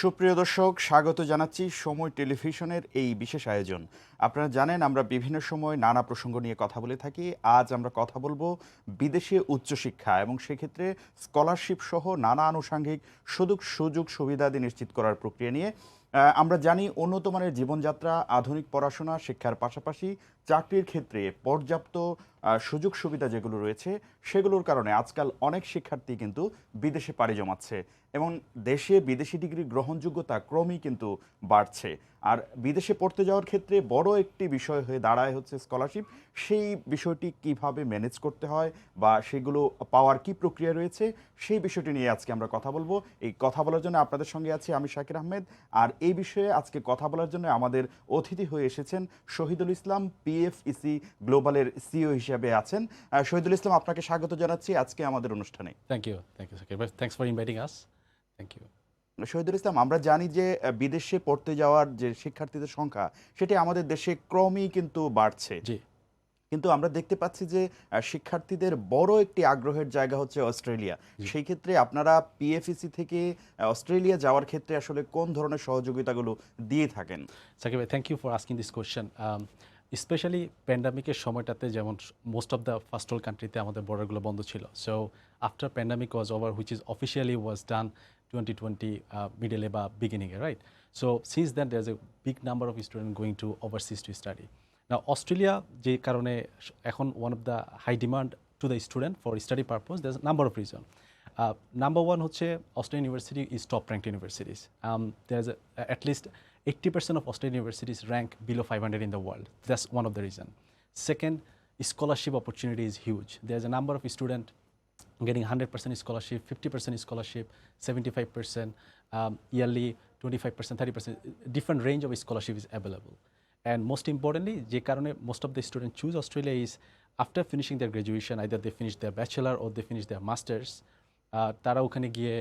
সুপ্রিয় দর্শক, স্বাগত জানাচ্ছি সময় টেলিভিশনের এই বিশেষ আয়োজন। আপনারা জানেন আমরা বিভিন্ন সময় নানা প্রসঙ্গ নিয়ে কথা বলে থাকি। আজ আমরা কথা বলবো বিদেশে উচ্চশিক্ষা এবং সেক্ষেত্রে স্কলারশিপ সহ নানা আনুষঙ্গিক সুযোগ সুবিধাদি নিশ্চিত করার প্রক্রিয়া নিয়ে। আমরা জানি উন্নত মানের জীবনযাত্রা, আধুনিক পড়াশোনা, শিক্ষার পাশাপাশি চাকরির ক্ষেত্রে পর্যাপ্ত সুযোগ সুবিধা যেগুলো রয়েছে সেগুলোর কারণে আজকাল অনেক শিক্ষার্থী কিন্তু বিদেশে পাড়ি জমাচ্ছে এবং দেশে বিদেশি ডিগ্রি গ্রহণযোগ্যতা ক্রমেই কিন্তু বাড়ছে। আর বিদেশে পড়তে যাওয়ার ক্ষেত্রে বড় একটি বিষয় হয়ে দাঁড়ায় হচ্ছে স্কলারশিপ। সেই বিষয়টি কিভাবে ম্যানেজ করতে হয় বা সেগুলো পাওয়ার কি প্রক্রিয়া রয়েছে সেই বিষয়টি নিয়ে আজকে আমরা কথা বলবো। এই কথা বলার জন্য আপনাদের সঙ্গে আছি আমি শাকির আহমেদ। আর এই বিষয়ে আজকে কথা বলার জন্য আমাদের অতিথি হয়ে এসেছেন শহীদুল ইসলাম, PFEC গ্লোবালের সিইও হিসেবে আছেন। শহীদুল ইসলাম, আপনাকে স্বাগত জানাচ্ছি আজকে আমাদের অনুষ্ঠানে। থ্যাংক ইউ শাকির ভাই, thanks for inviting us. Thank you. Shahidul Islam, আমরা জানি যে বিদেশে পড়তে যাওয়ার যে শিক্ষার্থীদের সংখ্যা সেটি আমাদের দেশে ক্রমেই কিন্তু বাড়ছে। জি, কিন্তু আমরা দেখতে পাচ্ছি যে শিক্ষার্থীদের বড় একটি আগ্রহের জায়গা হচ্ছে অস্ট্রেলিয়া। সেই ক্ষেত্রে আপনারা PFEC থেকে অস্ট্রেলিয়া যাওয়ার ক্ষেত্রে আসলে কোন ধরনের সহযোগিতাগুলো দিয়ে থাকেন? শাকির ভাই, thank you for asking this question. Specially প্যান্ডামিকের সময়টাতে যেমন most of the first world কান্ট্রিতে আমাদের বর্ডারগুলো বন্ধ ছিল। So after pandemic was over, which is officially was done 2020 মিডলে বা বিগিনিংয়ে, right? So since then there is a big number of student going to overseas to study. না Australia যে কারণে এখন one of the high demand to the student for study purpose, there is number of reason. Number one হচ্ছে Australian university is top ranked universities. There's at least 80% of Australian universities rank below 500 in the world. That's one of the reason. Second, scholarship opportunity is huge. There's a number of students getting 100% scholarship, 50% scholarship, 75%, yearly 25%, 30%, different range of scholarship is available. And most importantly, যে কারণে most of the students choose Australia is after finishing their graduation, either they finish their bachelor or they finish their masters, তারা ওখানে গিয়ে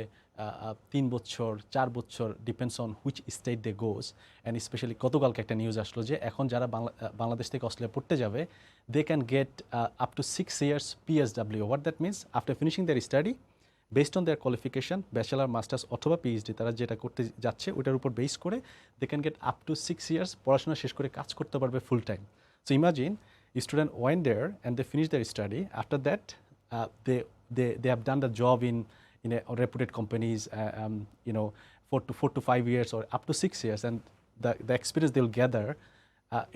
3 বছর 4 বছর depends on which state they goes. And specially গতকালকে একটা news আসলো যে এখন যারা বাংলাদেশ থেকে অস্ট্রেলিয়া পড়তে যাবে, they can get up to 6 years PSW. What that means, after finishing their study based on their qualification, bachelor, masters অথবা পিএইচডি, তারা যেটা করতে যাচ্ছে ওটার উপর বেস করে দে can get up to 6 years পড়াশোনা শেষ করে কাজ করতে পারবে full time. So imagine student went there and they finish their study, after that they have done the job in a reputed companies, you know, 4 to 5 years or up to 6 years, and the experience they'll gather,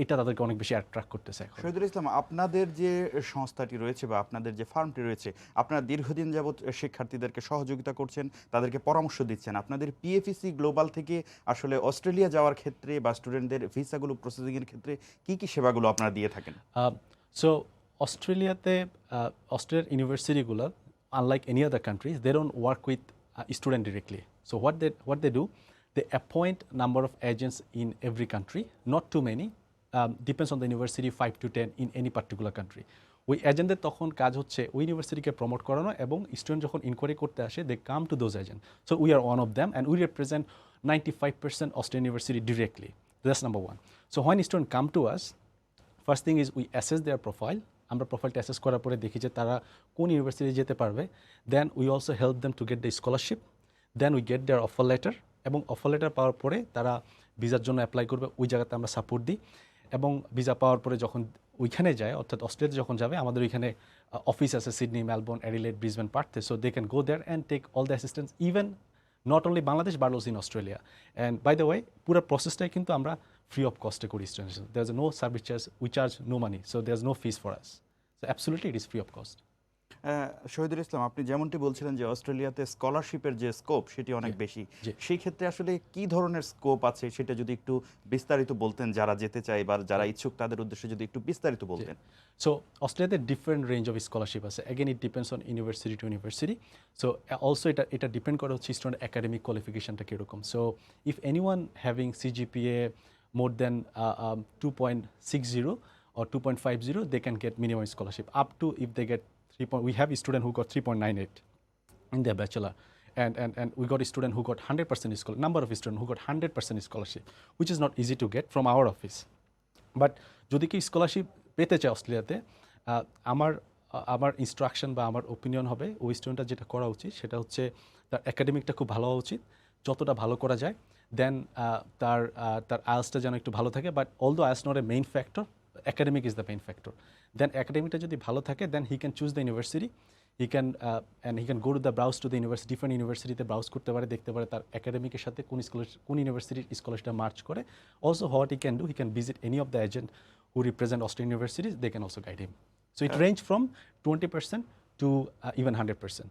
এটা তাদেরকে অনেক বেশি attract করতেছে এখন। শহীদুল ইসলাম, আপনাদের যে সংস্থাটি রয়েছে বা আপনাদের যে ফার্মটি রয়েছে, আপনারা দীর্ঘদিন যাবৎ শিক্ষার্থীদেরকে সহযোগিতা করছেন, তাদেরকে পরামর্শ দিচ্ছেন। আপনাদের PFEC গ্লোবাল থেকে আসলে অস্ট্রেলিয়া যাওয়ার ক্ষেত্রে বা স্টুডেন্টদের ভিসাগুলো প্রসেসিংয়ের ক্ষেত্রে কি কি সেবাগুলো আপনারা দিয়ে থাকেন? সো অস্ট্রেলিয়াতে অস্ট্রেলিয়ার ইউনিভার্সিটিগুলো, unlike any other countries, they don't work with student directly. So what they do, they appoint number of agents in every country, not too many, depends on the university, 5 to 10 in any particular country. ওই এজেন্টদের তখন কাজ হচ্ছে ওই ইউনিভার্সিটিকে promote করানো, এবং student যখন inquiry করতে আসে they come to those agent. So we are one of them and we represent 95% Australian university directly. That's number one. So when student come to us, first thing is we assess their profile. আমরা প্রোফাইলটা assess করার পরে দেখি যে তারা কোন university যেতে পারবে। Then we also help them to get the scholarship. Then we get their offer letter, এবং অফার লেটার পাওয়ার পরে তারা ভিসার জন্য অ্যাপ্লাই করবে, ওই জায়গাতে আমরা সাপোর্ট দিই। এবং ভিসা পাওয়ার পরে যখন ওইখানে যায়, অর্থাৎ অস্ট্রেলিয়াতে যখন যাবে, আমাদের ওইখানে অফিস আছে সিডনি, মেলবোর্ন, অ্যাডিলেড, ব্রিসবেন, পার্থে। So they can go there and take all the assistance, even not only Bangladesh but also in Australia. And by the way, পুরো প্রসেসটাই কিন্তু আমরা ফ্রি অফ কস্টে করি students. There is no service charge, we charge no money, so there is no fees for us. So absolutely it is free of cost. Shahidul Islam, আপনি যেমনটি বলছিলেন যে অস্ট্রেলিয়াতে স্কলারশিপের যে স্কোপ সেটি অনেক বেশি, সেই ক্ষেত্রে আসলে কি ধরনের স্কোপ আছে সেটা যদি একটু বিস্তারিত বলতেন, যারা যেতে চায় বা যারা ইচ্ছুক তাদের উদ্দেশ্যে যদি একটু বিস্তারিত বলতেন। সো অস্ট্রেলিয়াতে ডিফারেন্ট রেঞ্জ অফ স্কলারশিপ আছে। Again it depends on university two university. So also এটা ডিপেন্ড করে হচ্ছে স্টুডেন্ট একাডেমিক কোয়ালিফিকেশনটা কীরকম। So if anyone having CGPA more than 2.60 or 2.50, they can get minimum scholarship up to, if they get 3. We have a student who got 3.98 in their bachelor, and we got a student who got 100% scholarship. Number of students who got 100% scholarship, which is not easy to get from our office. But যদি কি scholarship পেতে চায় অস্ট্রেলিয়াতে, আমার instruction বা আমার opinion হবে ওই স্টুডেন্টটা যেটা করা উচিত সেটা হচ্ছে তার একাডেমিকটা খুব ভালো হওয়া উচিত, যতটা ভালো করা যায়। দেন তার আইএলসটা যেন একটু ভালো থাকে, but although IELTS not a main factor, academic is the main factor. Then একাডেমিকটা যদি ভালো থাকে, then he can choose the university, he can and he can go to the browse to the university, different ইউনিভার্সিটিতে browse করতে পারে, দেখতে পারে তার একাডেমিকের সাথে কোন ইউনিভার্সিটির স্কলারশিপটা মার্চ করে। Also what he can do, he can visit any of the agent who represent Australian universities, they can also guide him. So it range from 20% to even 100%.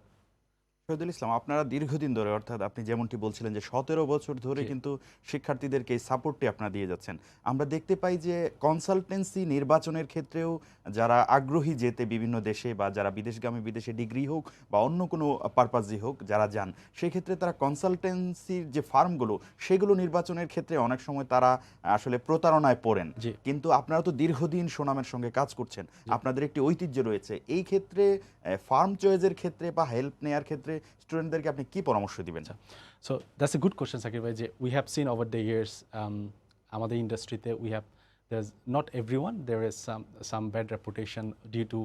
Shahidul Islam, আপনারা দীর্ঘদিন ধরে, অর্থাৎ আপনি যেমনটি বলছিলেন যে 17 বছর ধরে জি। কিন্তু শিক্ষার্থীদেরকে এই সাপোর্টটি আপনারা দিয়ে যাচ্ছেন। আমরা দেখতে পাই যে কনসালটেন্সি নির্বাচনের ক্ষেত্রেও যারা আগ্রহী যেতে বিভিন্ন দেশে, বা যারা বিদেশগামী, বিদেশে ডিগ্রি হোক বা অন্য কোনো পারপাসই হোক যারা যান, সেক্ষেত্রে তারা কনসালটেন্সির যে ফার্মগুলো সেগুলো নির্বাচনের ক্ষেত্রে অনেক সময় তারা আসলে প্রতারণায় পড়েন। জি। কিন্তু আপনারা তো দীর্ঘদিন সুনামের সঙ্গে কাজ করছেন, আপনাদের একটি ঐতিহ্য রয়েছে। এই ক্ষেত্রে ফার্ম চয়েসের ক্ষেত্রে বা হেল্প নেওয়ার ক্ষেত্রে স্টুডেন্টদেরকে আপনি কি পরামর্শ দিবেন? So that's a good question, Sakir bhai. We have seen over the years, আমাদের ইন্ডাস্ট্রিতে there's not everyone, there is some bad reputation due to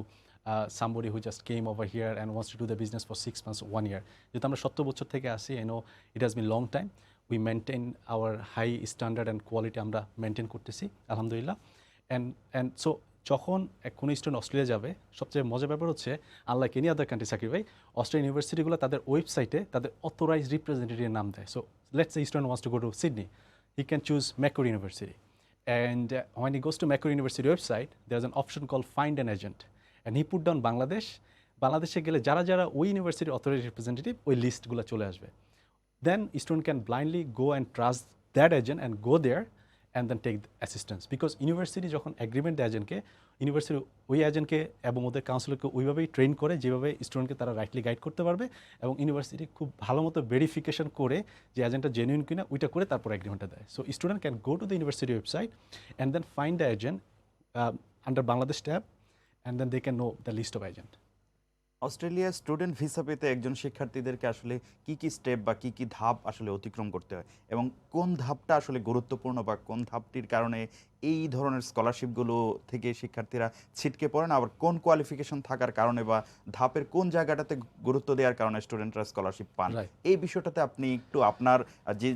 somebody who just came over here and wants to do the business for 6 months, 1 year. যেহেতু আমরা 17 বছর থেকে আসি, I know it has been long time. We maintain our high standard and quality, আমরা maintain করতেছি আলহামদুলিল্লাহ। and so যখন কোনো স্টুডেন্ট অস্ট্রেলিয়া যাবে, সবচেয়ে মজার ব্যাপার হচ্ছে, unlike any other country Sakib ভাই, অস্ট্রেলিয়ান ইউনিভার্সিটিগুলো তাদের ওয়েবসাইটে তাদের অথরাইজ রিপ্রেজেন্টেটিভের নাম দেয়। So let's say student wants to go to Sydney, he can choose Macquarie university, and when he goes to Macquarie University website, there's an option called find an agent, and he put down বাংলাদেশে গেলে যারা যারা ওই ইউনিভার্সিটির authorize representative, ওই লিস্টগুলো চলে আসবে। Then student can blindly go and trust that agent and go there and then take the assistance, because university যখন এগ্রিমেন্ট দেয় এজেন্টকে, ইউনিভার্সিটি ওই এজেন্টকে এবং ওদের কাউন্সিলরকে ওইভাবেই ট্রেন করে যেভাবে স্টুডেন্টকে তারা রাইটলি গাইড করতে পারবে, এবং ইউনিভার্সিটি খুব ভালো মতো ভেরিফিকেশন করে যে এজেন্টটা জেনুইন কিনা ওইটা করে তারপর এগ্রিমেন্টটা দেয়। So student can go to the university website and then find the agent under Bangladesh tab, and then they can know the list of agent. Australia student visa পেতে একজন শিক্ষার্থীদেরকে আসলে কি কি স্টেপ বা কি কি ধাপ আসলে অতিক্রম করতে হয়, এবং কোন ধাপটা আসলে গুরুত্বপূর্ণ, বা কোন ধাপটির কারণে এই ধরনের স্কলারশিপগুলো থেকে শিক্ষার্থীরা ছিটকে পড়েন, আবার কোন কোয়ালিফিকেশন থাকার কারণে বা ধাপের কোন জায়গাটাতে গুরুত্ব দেওয়ার কারণে স্টুডেন্টরা স্কলারশিপ পান, Right. এই বিষয়টাতে আপনি একটু আপনার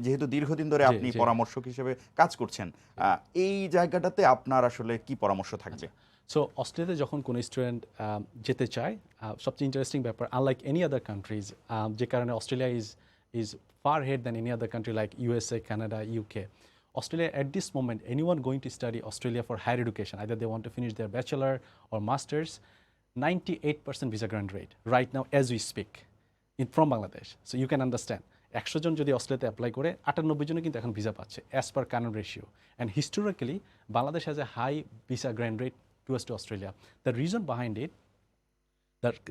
যেহেতু দীর্ঘদিন ধরে জি, আপনি জি। পরামর্শক হিসেবে কাজ করছেন, এই জায়গাটাতে আপনার আসলে কি পরামর্শ থাকবে? সো অস্ট্রেলিয়াতে যখন কোনো স্টুডেন্ট যেতে চায়, সবচেয়ে ইন্টারেস্টিং ব্যাপার, আনলাইক এনি আদার কান্ট্রিজ, যে কারণে Australia is far head than any other country like USA, Canada, UK. Australia at this moment, anyone going to study Australia for higher education, either they want to finish their bachelor or masters, 98% visa grant rate right now as we speak from Bangladesh. So you can understand, 100 জন যদি অস্ট্রেলিয়াতে apply করে, 98 জনে কিন্তু এখন visa পাচ্ছে as per কানান ratio. And historically Bangladesh has a high visa grant rate towards to Australia. The reason behind it,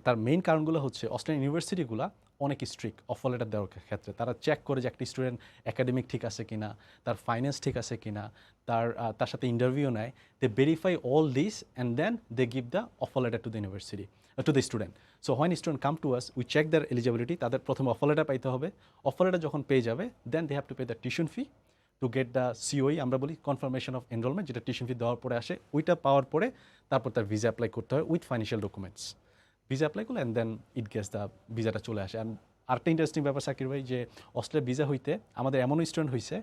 তার main কারণগুলো হচ্ছে অস্ট্রেলিয়ান ইউনিভার্সিটিগুলো অনেক স্ট্রিক্ট অফার লেটার দেওয়ার ক্ষেত্রে। তারা চেক করে যে একটা স্টুডেন্ট একাডেমিক ঠিক আছে কিনা, তার ফাইন্যান্স ঠিক আছে কিনা, তার সাথে ইন্টারভিউ নেয়। They verify all this and then they give the offer letter to the university, to the student. So when student come to us, we check their eligibility. তাদের প্রথমে অফার লেটার পাইতে হবে। অফার লেটার যখন পেয়ে যাবে, then they have to pay the tuition fee to get the COE, আমরা বলি confirmation of enrolment, যেটা টিউশন ফি দেওয়ার পরে আসে। ওইটা পাওয়ার পরে তারপর তার ভিসা অ্যাপ্লাই করতে হয় with financial documents. Visa apply করলে and then it gets the ভিসাটা চলে আসে। অ্যান্ড আরেকটা ইন্টারেস্টিং ব্যাপার সাকির ভাই, যে অস্ট্রেলিয়া ভিসা হইতে আমাদের এমন স্টুডেন্ট হয়েছে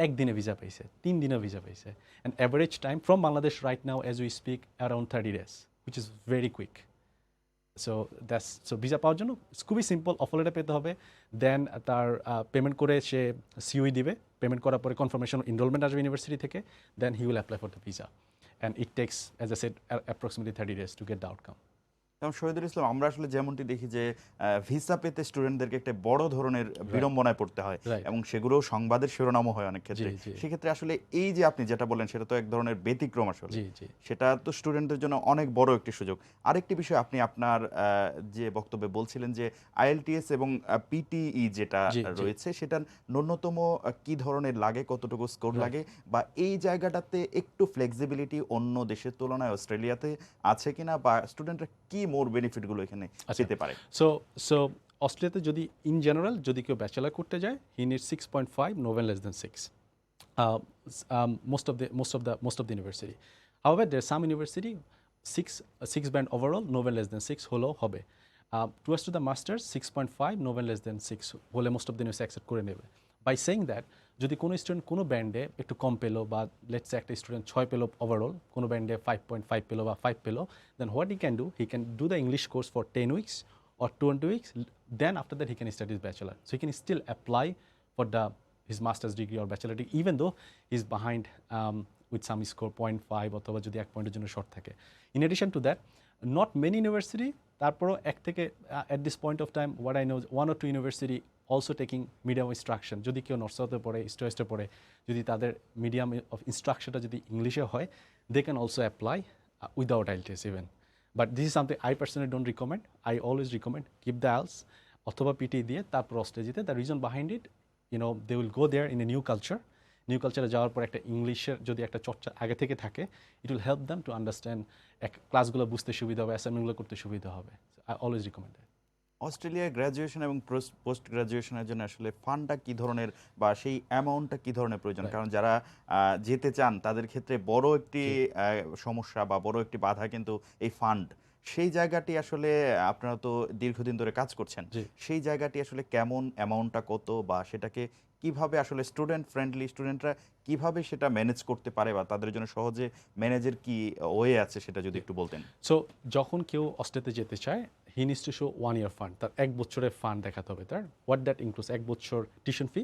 1 দিনে ভিসা পাইছে, 3 দিনে ভিসা পাইছে। And average time from Bangladesh right now as we speak around 30 days, which is very quick. So visa পাওয়ার জন্য খুবই সিম্পল, অফার লেটার পেতে হবে, দেন তার পেমেন্ট করে সে সিওই দিবে। পেমেন্ট করার পরে কনফার্মেশন এনরোলমেন্ট আসবে ইউনিভার্সিটি থেকে, then he will apply for the visa, and it takes, as I said, approximately 30 days to get the outcome. এবং শহীদুল ইসলাম, আমরা আসলে যেমনটি দেখি যে ভিসা পেতে স্টুডেন্টদেরকে একটা বড় ধরনের বিড়ম্বনায় পড়তে হয়, Right. এবং সেগুলো সংবাদের শিরোনামও হয় অনেক ক্ষেত্রে। জি, জি। সেক্ষেত্রে আসলে এই যে আপনি যেটা বললেন, সেটা তো এক ধরনের ব্যতিক্রম আসলে। জি, জি। সেটা তো স্টুডেন্টদের জন্য অনেক বড় একটি সুযোগ। আরেকটি বিষয় আপনি আপনার যে বক্তব্যে বলছিলেন যে আইএলটিএস এবং পিটিই যেটা জি, জি। রয়েছে, সেটার ন্যূনতম কি ধরনের লাগে, কতটুকু স্কোর লাগে, বা এই জায়গাটাতে একটু ফ্লেক্সিবিলিটি অন্য দেশের তুলনায় অস্ট্রেলিয়াতে আছে কিনা, বা স্টুডেন্টরা কি মোর বেনিফিটগুলো এখানে পেতে পারে? সো অস্ট্রেলিয়াতে যদি ইন জেনারেল যদি কেউ ব্যাচেলার করতে যায়, he need 6.5, no one less than 6. Most of the university. However, there's some university 6 band overall, no one less than 6 হলো হবে। Towards to the masters 6.5, no one less than 6 হলে most of the university accept করে নেবে। By saying that, যদি কোনো student কোনো ব্যান্ডে একটু কম পেলো বা লেটস একটা স্টুডেন্ট 6 পেলো ওভারঅল, কোনো ব্যান্ডে 5.5 পেলো বা 5 পেলো, then what he can do the English course for 10 weeks or 20 weeks, then after that he can study his bachelor. So he can still apply for his master's degree or bachelor degree even though he's behind with some score 0.5 অথবা যদি 1 পয়েন্টের জন্য short থাকে। In addition to that, not many university, তারপরও এক থেকে at this point of time what I know is 1 or 2 university also taking medium of instruction, যদি কেউ নর্থ সাউথে পড়ে, ইস্ট ওয়েস্টে পড়ে, যদি তাদের মিডিয়াম অফ ইনস্ট্রাকশনটা যদি ইংলিশে হয়, they can also apply without IELTS even. But this is something I personally don't recommend. I always recommend keep the IELTS অথবা পিটি দিয়ে তারপর অস্ট্রেলিয়া যেতে। The reason behind it, they will go there in a new culture. New কালচারে যাওয়ার পর একটা ইংলিশের যদি একটা চর্চা আগে থেকে থাকে, it will help them to understand, ক্লাসগুলো বুঝতে সুবিধা হবে, অ্যাসাইনমেন্টগুলো করতে সুবিধা হবে। I always recommend that. অস্ট্রেলিয়ায় গ্র্যাজুয়েশন এবং পোস্ট গ্র্যাজুয়েশনের জন্য আসলে ফান্ডটা কি ধরনের বা সেই অ্যামাউন্টটা কি ধরনের প্রয়োজন? কারণ যারা যেতে চান তাদের ক্ষেত্রে বড় একটি সমস্যা বা বড় একটি বাধা কিন্তু এই ফান্ড। সেই জায়গাটি আসলে আপনারা তো দীর্ঘদিন ধরে কাজ করছেন, সেই জায়গাটি আসলে কেমন, অ্যামাউন্টটা কত, বা সেটাকে কিভাবে আসলে স্টুডেন্টরা কিভাবে সেটা ম্যানেজ করতে পারে, বা তাদের জন্য সহজে ম্যানেজের কি ওয়ে আছে সেটা যদি একটু বলতেন। সো যখন কেউ অস্ট্রেলিয়াতে যেতে চায়, হি needs to show 1 year fund, তার 1 বছরের ফান্ড দেখাতে হবে তার। হোয়াট দ্যাট ইনক্লুডস 1 বছর টিউশন ফি,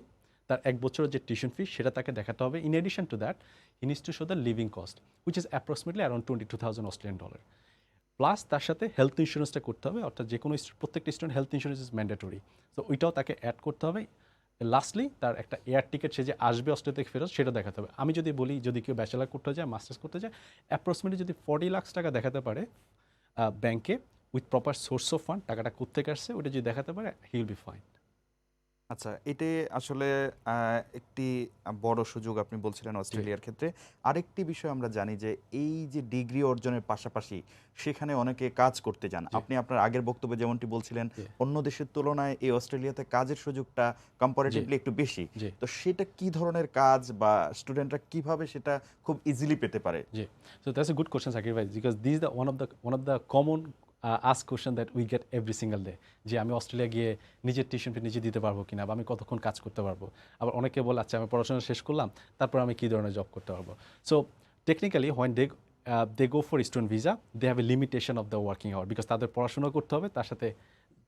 তার 1 বছরের যে টিউশন ফি সেটা তাকে দেখাতে হবে। In addition to that he needs to show the living cost which is approximately around 22,000 Australian dollar. Plus তার সাথে হেলথ ইন্স্যুরেন্সটা করতে হবে, অর্থাৎ যে কোনো প্রত্যেকটা student health insurance is mandatory. তো ওইটাও তাকে অ্যাড করতে হবে। লাস্টলি তার একটা এয়ার টিকিট, সে যে আসবে অস্ট্রেলিয়া থেকে ফেরত, সেটা দেখাতে হবে। আমি যদি বলি, যদি কেউ ব্যাচেলার করতে যায়, মাস্টার্স করতে যায়, অ্যাপ্রক্সিমেটলি যদি 40 লাখ টাকা দেখাতে পারে ব্যাংকে with proper source of fund, টাকাটা কোত্থেকে আসছে ওটা যদি দেখাতে পারে, হি উইল বি ফাইন। আচ্ছা, এটাই আসলে একটি বড় সুযোগ আপনি বলছিলেন অস্ট্রেলিয়ার ক্ষেত্রে। আরেকটি বিষয় আমরা জানি যে এই যে ডিগ্রি অর্জনের পাশাপাশি সেখানে অনেকে কাজ করতে যান। আপনি আপনার আগের বক্তব্যে যেমনটি বলছিলেন, অন্য দেশের তুলনায় এই অস্ট্রেলিয়াতে কাজের সুযোগটা কম্পারেটিভলি একটু বেশি। তো সেটা কি ধরনের কাজ, বা স্টুডেন্টরা কিভাবে সেটা খুব ইজিলি পেতে পারে? জি, so that's a good question Sakib ভাই, because this the one of the common ask question that we get every single day, যে আমি অস্ট্রেলিয়া গিয়ে নিজের টিউশন ফি নিজে দিতে পারবো কিনা, বা আমি কতক্ষণ কাজ করতে পারবো। আবার অনেকে বলে, আচ্ছা আমি পড়াশোনা শেষ করলাম, তারপর আমি কী ধরনের জব করতে পারবো। So technically when they go for student visa, they have a limitation of the working hour, because তাদের পড়াশোনা করতে হবে, তার সাথে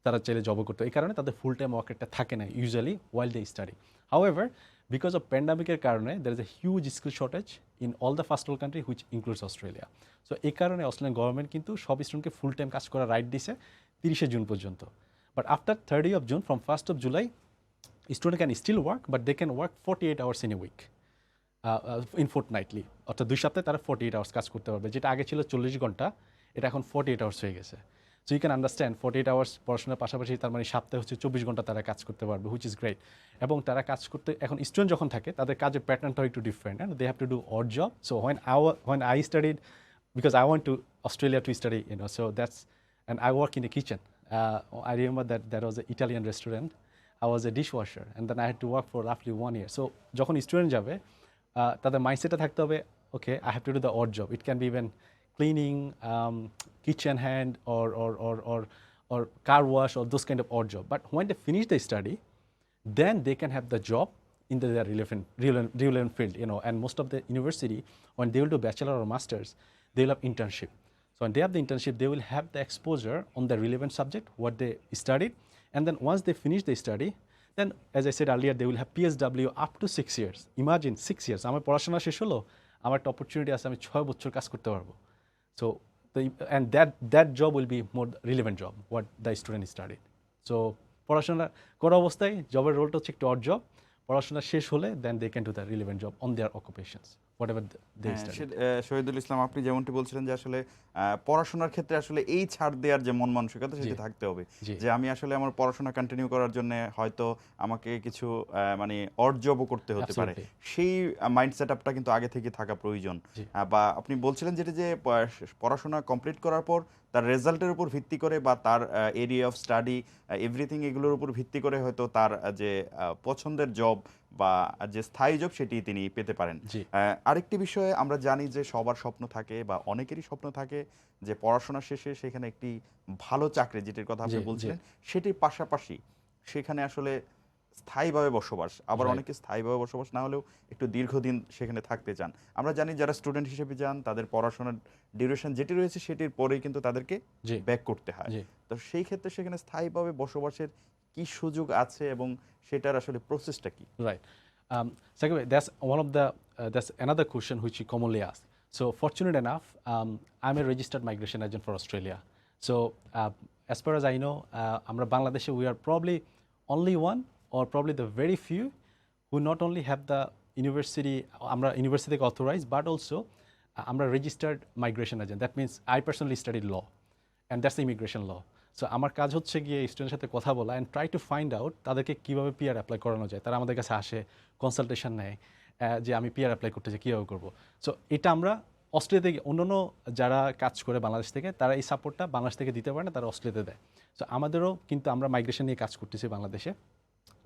তারা চাইলে জবও করতে হবে। এই কারণে তাদের ফুল টাইম ওয়ার্কেরটা থাকে না usually while they study. However, because of প্যান্ডামিকের কারণে there is a huge skill shortage in all the first world country which includes Australia. So এই কারণে অস্ট্রেলিয়ান গভর্নমেন্ট কিন্তু সব স্টুডেন্টকে ফুল টাইম কাজ করার রাইট দিছে 30শে জুন পর্যন্ত। But after 30 of June, from 1st of July, student can still work, but they can work 48 hours in a week, in fortnightly, অর্থাৎ 2 সপ্তাহে তারা 48 আওয়ার্স কাজ করতে পারবে। যেটা আগে ছিল 40 ঘন্টা, এটা এখন 48 আওয়ার্স হয়ে গেছে। So you can understand 48 hours পড়াশোনার পাশাপাশি, তার মানে সপ্তাহে হচ্ছে 24 ঘন্টা তারা কাজ করতে পারবে, হুইচ ইজ গ্রেট। এবং তারা কাজ করতে, এখন স্টুডেন্ট যখন থাকে তাদের কাজের প্যাটার্নটাও একটু different, and they have to do odd job. So when I studied, because I went to Australia to study, so that's, and I work in the kitchen. I remember that there was an Italian restaurant. I was a dishwasher, and then I had to work for roughly 1 year. So যখন student যাবে, তাদের মাইন্ডসেটটা থাকতে হবে, okay, I have to do the odd job. It can be even cleaning, kitchen hand, or car wash, or those kind of odd job. But when they finish the study, then they can have the job in the relevant field, and most of the university, when they will do bachelor or masters, they will have internship. So when they have the internship, they will have the exposure on the relevant subject, what they studied. And then once they finish the study, then, as I said earlier, they will have PSW up to 6 years. Imagine 6 years. আমার পড়াশোনা শেষ হলো, আমার একটা opportunity আছে, আমি 6 বছর কাজ করতে পারবো। So, and that job will be more relevant job, what the student studied. So, পড়াশোনা করা অবস্থায় জবের রোলটা হচ্ছে একটু অড জব, পড়াশোনা শেষ হলে then they can do the relevant job on their occupations, whatever they studied. Shahidul Islam, আপনি যেমনটি বলছিলেন যে আসলে পড়াশোনার ক্ষেত্রে আসলে এই ছাড় দেওয়ার যে মন মানসিকতা, সেটা থাকতে হবে, যে আমি আসলে আমার পড়াশোনা কন্টিনিউ করার জন্য হয়তো আমাকে কিছু মানে অড জবও করতে হতে পারে, সেই মাইন্ড সেট আপটা কিন্তু আগে থেকে থাকা প্রয়োজন। বা আপনি বলছিলেন যেটা, যে পড়াশোনা কমপ্লিট করার পর তার রেজাল্টের উপর ভিত্তি করে, বা তার এরিয়া অফ স্টাডি, এভরিথিং, এগুলোর উপর ভিত্তি করে হয়তো তার যে পছন্দের জব বা যে স্থায়ী জব, সেটি তিনি পেতে পারেন। আরেকটি বিষয়ে আমরা জানি যে সবার স্বপ্ন থাকে, বা অনেকেরই স্বপ্ন থাকে, যে পড়াশোনা শেষে সেখানে একটি ভালো চাকরি, যেটির কথা আপনি বলছিলেন, সেটির পাশাপাশি সেখানে আসলে স্থায়ীভাবে বসবাস, আবার Right. অনেকে স্থায়ীভাবে বসবাস না হলেও একটু দীর্ঘদিন সেখানে থাকতে চান। আমরা জানি যারা স্টুডেন্ট হিসেবে যান তাদের পড়াশোনার ডিউরেশন যেটি রয়েছে সেটির পরেই কিন্তু তাদেরকে জি, ব্যাক করতে হয়। জি। তো সেই ক্ষেত্রে সেখানে স্থায়ীভাবে বসবাসের কি সুযোগ আছে এবং সেটার আসলে প্রসেসটা কি? Right. Second, that's one of the that's another question which you commonly ask. So fortunate enough, I'm a registered migration agent for Australia. So as far as I know, আমরা বাংলাদেশে we are probably only one or probably the very few who not only have the university আমরা university থেকে authorized but also আমরা registered migration agent. That means I personally studied law and that's the immigration law. So আমার কাজ হচ্ছে গিয়ে স্টুডেন্টের সাথে কথা বলা and try to find out তাদেরকে কীভাবে পিআর অ্যাপ্লাই করানো যায়। তারা আমাদের কাছে আসে, কনসালটেশন নেয় যে আমি পিআর অ্যাপ্লাই করতে চাই, কীভাবে করবো। সো এটা আমরা অস্ট্রেলিয়া থেকে অন্যান্য যারা কাজ করে বাংলাদেশ থেকে তারা এই সাপোর্টটা বাংলাদেশ থেকে দিতে পারে না, তারা অস্ট্রেলিয়াতে দেয়। সো আমাদেরও কিন্তু আমরা মাইগ্রেশন নিয়ে কাজ করতেছি বাংলাদেশে।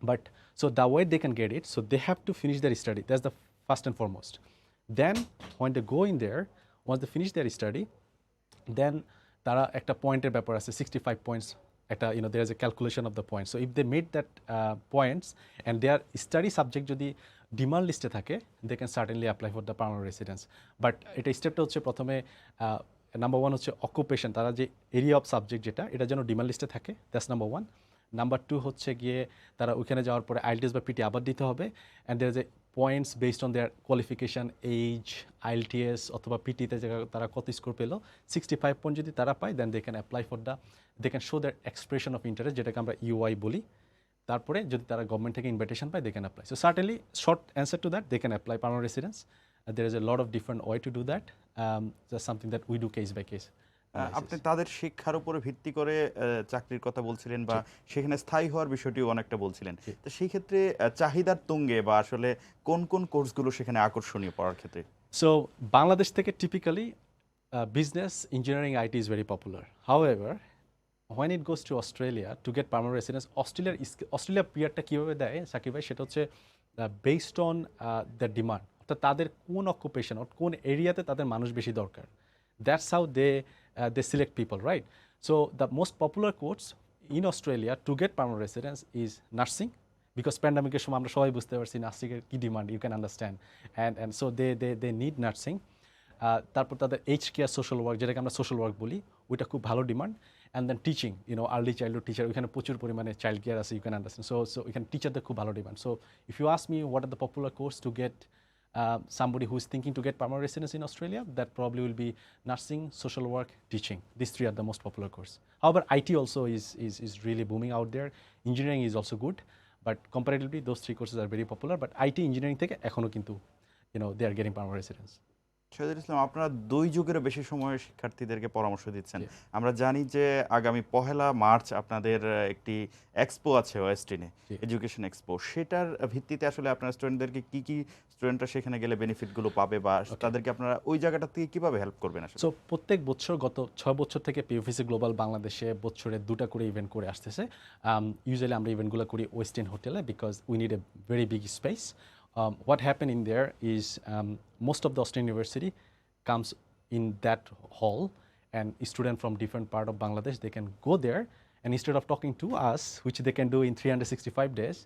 But so the way they can get it, so they have to finish their study. That's the first and foremost. Then when they go in there, once they finish their study, then তারা একটা পয়েন্টের ব্যাপার আছে 65 points একটা there is a calculation of the points. So if they made that points and their study subject যদি demand লিস্টে থাকে, they can certainly apply for the permanent residence. But এটা স্টেপটা হচ্ছে প্রথমে নাম্বার ওয়ান হচ্ছে অকুপেশন, তারা যে এরিয়া অফ সাবজেক্ট যেটা এটা যেন ডিমান্ড লিস্টে থাকে, that's number one. Number two হচ্ছে গিয়ে তারা ওইখানে যাওয়ার পরে আইএলটিএস বা পিটি আবার দিতে হবে and there is a points based on their qualification, age, IELTS অথবা পিটিতে তারা কত স্কোর পেলো, 65 পয়েন্ট যদি তারা পায় then they can apply for the they can show their expression of interest, যেটাকে আমরা ইউআই বলি। তারপরে যদি তারা গভর্নমেন্ট থেকে ইনভিটেশন পায় they can apply. So certainly short answer to that, they can apply permanent residence. There is a lot of different way to do that. That's something that we do case by case. আপনি তাদের শিক্ষার উপরে ভিত্তি করে চাকরির কথা বলছিলেন বা সেখানে স্থায়ী হওয়ার বিষয়টিও অনেকটা বলছিলেন। তো সেই ক্ষেত্রে চাহিদার তুঙ্গে বা আসলে কোন কোন কোর্সগুলো সেখানে আকর্ষণীয় পড়ার ক্ষেত্রে? So Bangladesh থেকে typically business, engineering, IT is very popular. However, when it goes to Australia to get permanent residence, Australia পিয়ারটা কীভাবে দেয় সাকিব ভাই, সেটা হচ্ছে বেসড অন দ্য ডিমান্ড, অর্থাৎ তাদের কোন অকুপেশন কোন এরিয়াতে তাদের মানুষ বেশি দরকার, that's how they select people, right? So the most popular course in Australia to get permanent residence is nursing, because প্যান্ডামিকের সময় আমরা সবাই বুঝতে পারছি নার্সিংয়ের কী demand, you can understand, and so they need nursing. তারপর তাদের এইচ কেয়ার সোশ্যাল ওয়ার্ক, যেটাকে আমরা সোশ্যাল ওয়ার্ক বলি, ওইটা খুব ভালো demand. And then teaching, early childhood teacher, ওইখানে প্রচুর পরিমাণে চাইল্ড কেয়ার আছে, ইউ ক্যান আন্ডারস্ট্যান্ড। সো এখানে টিচারদের খুব ভালো ডিমান্ড। So if you ask me what are the popular course to get somebody who is thinking to get permanent residence in Australia, that probably will be nursing, social work, teaching. These three are the most popular course. However, IT also is really booming out there. Engineering is also good, but comparatively, those three courses are very popular. But IT engineering থেকে এখনো কিন্তু they are getting permanent residence. Shahidul Islam, আপনারা 2 যুগেরও বেশি সময়ের শিক্ষার্থীদেরকে পরামর্শ দিচ্ছেন। আমরা জানি যে আগামী 1 মার্চ আপনাদের একটি এক্সপো আছে ওয়েস্টিনে, এডুকেশন এক্সপো। সেটার ভিত্তিতে আসলে আপনারা স্টুডেন্টদেরকে কি স্টুডেন্টরা সেখানে গেলে বেনিফিটগুলো পাবে বা তাদেরকে আপনারা ওই জায়গাটা থেকে কিভাবে হেল্প করবেন আসলে? সো প্রত্যেক বছর গত 6 বছর থেকে পিএফএসি গ্লোবাল বাংলাদেশে বছরে 2টা করে ইভেন্ট করে আসতেছে। ইউজুয়ালি আমরা ইভেন্টগুলো করি ওয়েস্টিন হোটেলে, because we need a very big space. What happened in there is most of the Australian University comes in that hall, and students from different part of Bangladesh, they can go there, and instead of talking to us, which they can do in 365 days,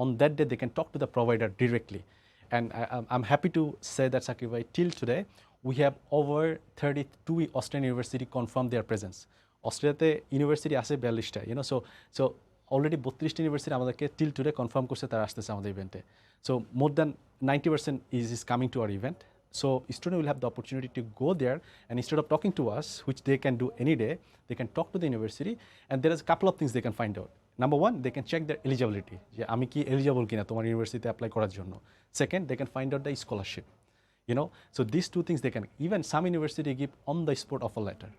on that day they can talk to the provider directly. And I'm happy to say that, Sakib bhai, till today we have over 32 Australian University confirmed their presence. Australia university আছে 42টা, so already 32টা university আমাদেরকে till today confirm করছে তারা আসতেছে আমাদের ইভেন্টে। So more than 90% is coming to our event. So student will have the opportunity to go there, and instead of talking to us, which they can do any day, they can talk to the university, and there is a couple of things they can find out. Number one, they can check their eligibility, যে আমি কি eligible কিনা তোমার ইউনিভার্সিটিতে apply করার জন্য। Second, they can find out the scholarship. So these two things they can, even some university give on the spot offer letter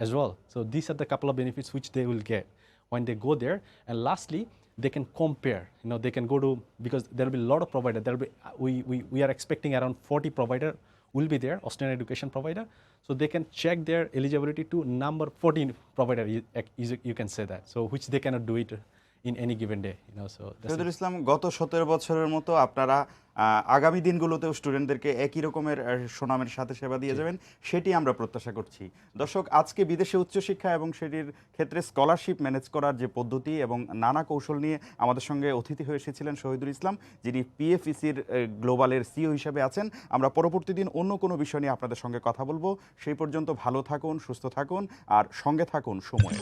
as well. So these are the couple of benefits which they will get when they go there. And lastly, they can compare, they can go to, because there will be a lot of provider, there will be, we are expecting around 40 provider will be there, Australian education provider. So they can check their eligibility to number 14 provider, you can say that. So which they cannot do it in any given day, you know. So that's Shahidul it. ইসলাম, গত 17 বছরের মতো আপনারা আগামী দিনগুলোতেও স্টুডেন্টদেরকে একই রকমের সুনামের সাথে সেবা দিয়ে জি। যাবেন, সেটি আমরা প্রত্যাশা করছি। দর্শক, আজকে বিদেশে উচ্চশিক্ষা এবং সেটির ক্ষেত্রে স্কলারশিপ ম্যানেজ করার যে পদ্ধতি এবং নানা কৌশল নিয়ে আমাদের সঙ্গে অতিথি হয়ে এসেছিলেন শহীদুল ইসলাম, যিনি পিএফইসির গ্লোবালের সিইও হিসেবে আছেন। আমরা পরবর্তী দিন অন্য কোনো বিষয় নিয়ে আপনাদের সঙ্গে কথা বলবো। সেই পর্যন্ত ভালো থাকুন, সুস্থ থাকুন আর সঙ্গে থাকুন সময়।